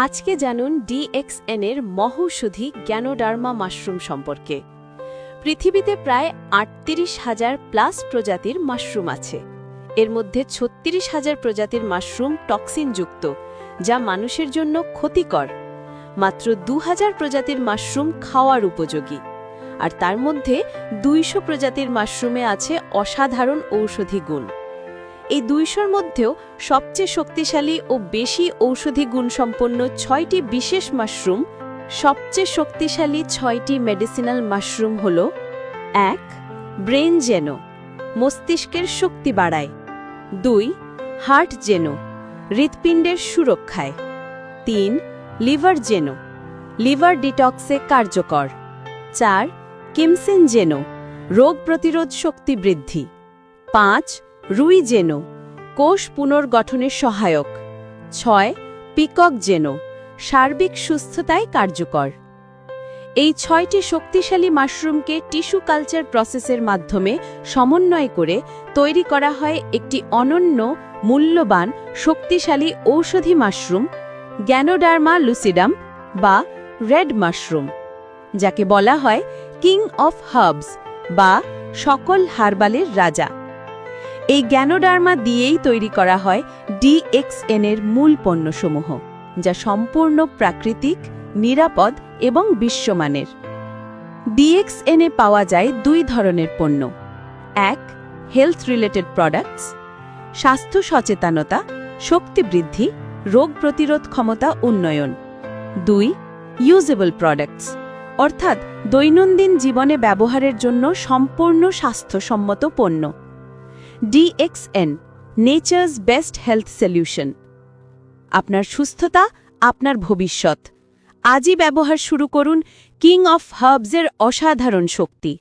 আজকে জানুন DXN এর মহৌষধি গ্যানোডার্মা মাশরুম সম্পর্কে। পৃথিবীতে প্রায় ৩৮,০০০ প্লাস প্রজাতির মাশরুম আছে। এর মধ্যে ৩৬,০০০ প্রজাতির মাশরুম টক্সিনযুক্ত, যা মানুষের জন্য ক্ষতিকর। মাত্র ২,০০০ প্রজাতির মাশরুম খাওয়ার উপযোগী, আর তার মধ্যে ২০০ প্রজাতির মাশরুমে আছে অসাধারণ ঔষধি গুণ। এই ২০০র মধ্যেও সবচেয়ে শক্তিশালী ও বেশি ঔষধি গুণসম্পন্ন ৬টি বিশেষ মাশরুম। সবচেয়ে শক্তিশালী ৬টি মেডিসিনাল মাশরুম হল: ১. ব্রেন জেনো, মস্তিষ্কের শক্তি বাড়ায়। ২. হার্ট জেনো, হৃৎপিণ্ডের সুরক্ষায়। ৩. লিভার জেনো, লিভার ডিটক্সে কার্যকর। ৪. কিমসিন জেনো, রোগ প্রতিরোধ শক্তি বৃদ্ধি। ৫. রুই জেনো, কোষ পুনর্গঠনের সহায়ক। ৬. পিকক জেনো, সার্বিক সুস্থতায় কার্যকর। এই ৬টি শক্তিশালী মাশরুমকে টিস্যু কালচার প্রসেসের মাধ্যমে সমন্বয় করে তৈরি করা হয় একটি অনন্য, মূল্যবান, শক্তিশালী ঔষধি মাশরুম, গ্যানোডার্মা লুসিডাম বা রেড মাশরুম, যাকে বলা হয় কিং অফ হার্বস বা সকল হার্বালের রাজা। এই গ্যানোডার্মা দিয়েই তৈরি করা হয় DXN এর মূল পণ্যসমূহ, যা সম্পূর্ণ প্রাকৃতিক, নিরাপদ এবং বিশ্বমানের। DXN এ পাওয়া যায় ২ ধরনের পণ্য: ১. হেলথ রিলেটেড প্রোডাক্টস, স্বাস্থ্য সচেতনতা, শক্তি বৃদ্ধি, রোগ প্রতিরোধ ক্ষমতা উন্নয়ন। ২. ইউজেবল প্রোডাক্টস, অর্থাৎ দৈনন্দিন জীবনে ব্যবহারের জন্য সম্পূর্ণ স্বাস্থ্যসম্মত পণ্য। DXN, nature's best health solution. আপনার সুস্থতা, আপনার ভবিষ্যৎ। আজই ব্যবহার শুরু করুন কিং অফ হার্বসের অসাধারণ শক্তি।